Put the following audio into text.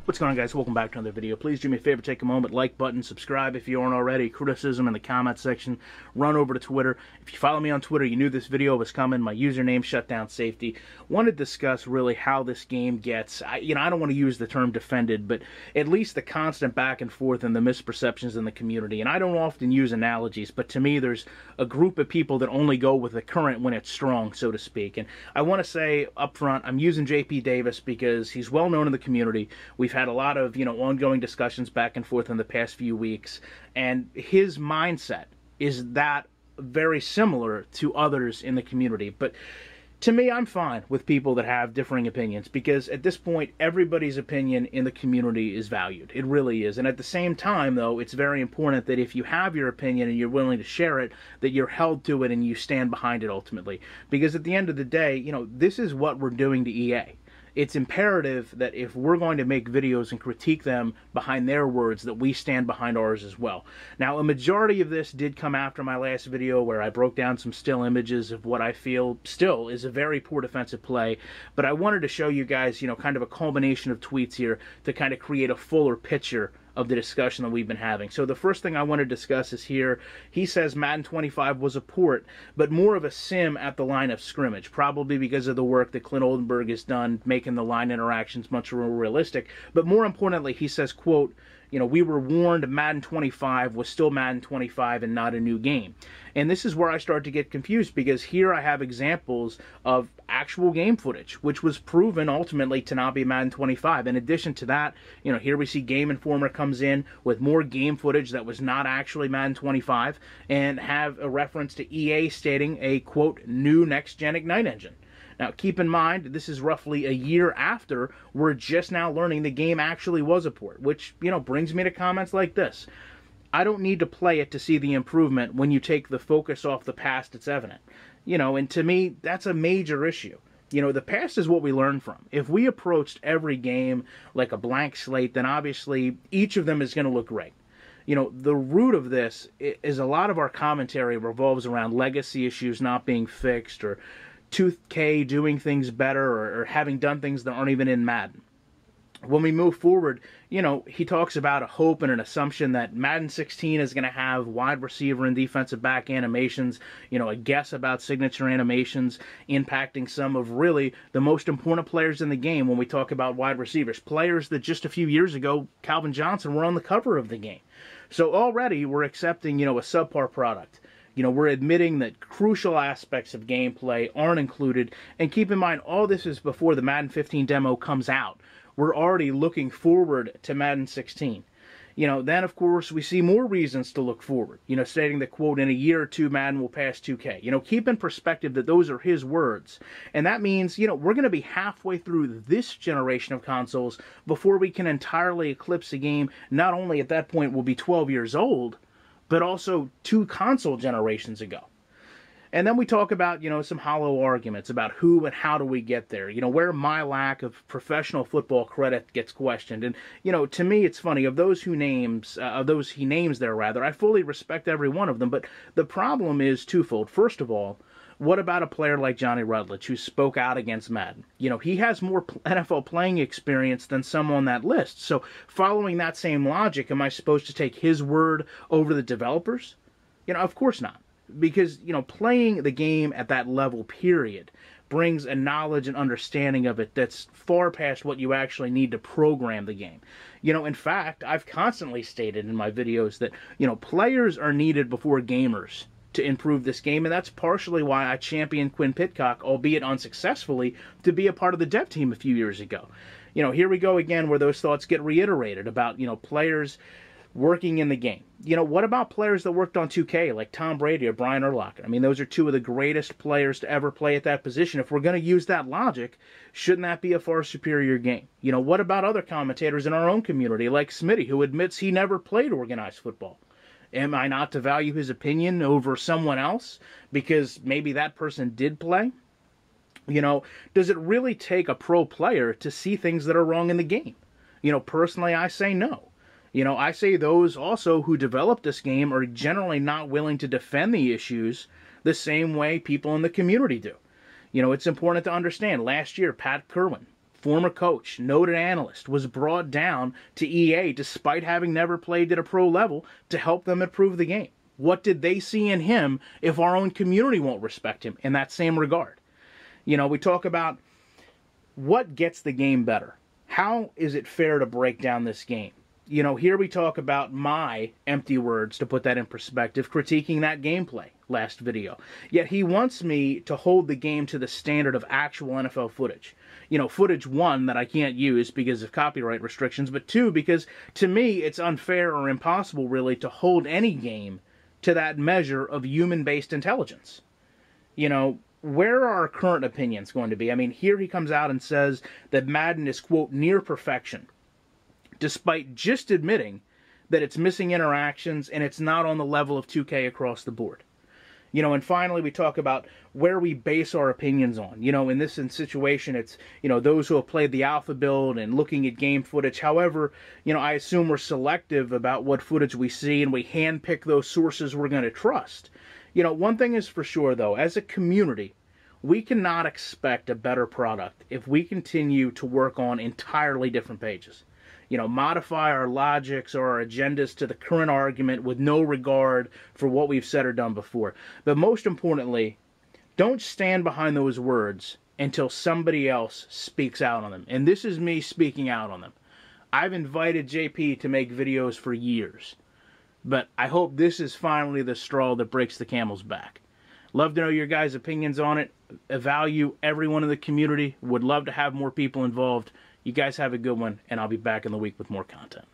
What's going on, guys? Welcome back to another video. Please do me a favor, take a moment, like button, subscribe if you aren't already. Criticism in the comment section. Run over to Twitter. If you follow me on Twitter, you knew this video was coming. My username, Shutdown Safety. Want to discuss really how this game gets, I don't want to use the term defended, but at least the constant back and forth and the misperceptions in the community. And I don't often use analogies, but to me, there's a group of people that only go with the current when it's strong, so to speak. And I want to say up front, I'm using JP Davis because he's well known in the community. We've had a lot of, ongoing discussions back and forth in the past few weeks, and his mindset is that very similar to others in the community. But to me, I'm fine with people that have differing opinions, because at this point, everybody's opinion in the community is valued. It really is. And at the same time, though, it's very important that if you have your opinion and you're willing to share it, that you're held to it and you stand behind it ultimately. Because at the end of the day, this is what we're doing to EA. It's imperative that if we're going to make videos and critique them behind their words, that we stand behind ours as well. Now, a majority of this did come after my last video where I broke down some still images of what I feel still is a very poor defensive play. But I wanted to show you guys, kind of a culmination of tweets here to kind of create a fuller picture of the discussion that we've been having. So the first thing I want to discuss is here. He says Madden 25 was a port, but more of a sim at the line of scrimmage, probably because of the work that Clint Oldenburg has done, making the line interactions much more realistic. But more importantly, he says, quote, we were warned Madden 25 was still Madden 25 and not a new game. And this is where I start to get confused, because here I have examples of actual game footage, which was proven ultimately to not be Madden 25. In addition to that, here we see Game Informer comes in with more game footage that was not actually Madden 25, and have a reference to EA stating a, quote, new next-gen Ignite engine. Now, keep in mind, this is roughly a year after we're just now learning the game actually was a port, which, brings me to comments like this. I don't need to play it to see the improvement. When you take the focus off the past, it's evident. And to me, that's a major issue. The past is what we learn from. If we approached every game like a blank slate, then obviously each of them is going to look great. The root of this is a lot of our commentary revolves around legacy issues not being fixed, or 2K doing things better, or having done things that aren't even in Madden. When we move forward, he talks about a hope and an assumption that Madden 16 is going to have wide receiver and defensive back animations, a guess about signature animations impacting some of really the most important players in the game when we talk about wide receivers. Players that just a few years ago, Calvin Johnson, were on the cover of the game. So already we're accepting, a subpar product. We're admitting that crucial aspects of gameplay aren't included. And keep in mind, all this is before the Madden 15 demo comes out. We're already looking forward to Madden 16. Then, of course, we see more reasons to look forward. Stating that, quote, in a year or two, Madden will pass 2K. Keep in perspective that those are his words. And that means, we're going to be halfway through this generation of consoles before we can entirely eclipse a game. Not only at that point will be 12 years old, but also 2 console generations ago. And then we talk about, some hollow arguments about who and how do we get there, where my lack of professional football credit gets questioned. And, to me, it's funny, of those he names there, I fully respect every one of them. But the problem is twofold. First of all, what about a player like Johnny Rutledge, who spoke out against Madden? He has more NFL playing experience than some on that list. So following that same logic, am I supposed to take his word over the developers? Of course not. Because, playing the game at that level, period, brings a knowledge and understanding of it that's far past what you actually need to program the game. In fact, I've constantly stated in my videos that, players are needed before gamers to improve this game, and that's partially why I championed Quinn Pitcock, albeit unsuccessfully, to be a part of the dev team a few years ago. Here we go again where those thoughts get reiterated about, players working in the game. What about players that worked on 2K, like Tom Brady or Brian Urlacher? I mean, those are 2 of the greatest players to ever play at that position. If we're going to use that logic, shouldn't that be a far superior game? What about other commentators in our own community, like Smitty, who admits he never played organized football? Am I not to value his opinion over someone else because maybe that person did play? Does it really take a pro player to see things that are wrong in the game? Personally, I say no. I say those also who develop this game are generally not willing to defend the issues the same way people in the community do. It's important to understand. Last year, Pat Kerwin former coach, noted analyst, was brought down to EA despite having never played at a pro level to help them improve the game. What did they see in him if our own community won't respect him in that same regard? You know, we talk about what gets the game better. How is it fair to break down this game? You know, here we talk about my empty words, to put that in perspective, critiquing that gameplay last video. Yet he wants me to hold the game to the standard of actual NFL footage. You know, footage, one, that I can't use because of copyright restrictions, but two, because to me it's unfair or impossible, really, to hold any game to that measure of human-based intelligence. You know, where are our current opinions going to be? I mean, here he comes out and says that Madden is, quote, near perfection, despite just admitting that it's missing interactions and it's not on the level of 2K across the board. You know, and finally we talk about where we base our opinions on. You know, in this situation, it's, you know, those who have played the alpha build and looking at game footage. However, you know, I assume we're selective about what footage we see and we handpick those sources we're going to trust. You know, one thing is for sure, though, as a community, we cannot expect a better product if we continue to work on entirely different pages. You know, modify our logics or our agendas to the current argument with no regard for what we've said or done before. But most importantly, don't stand behind those words until somebody else speaks out on them. And this is me speaking out on them. I've invited JP to make videos for years, but I hope this is finally the straw that breaks the camel's back. Love to know your guys' opinions on it. I value everyone in the community. Would love to have more people involved. You guys have a good one, and I'll be back in the week with more content.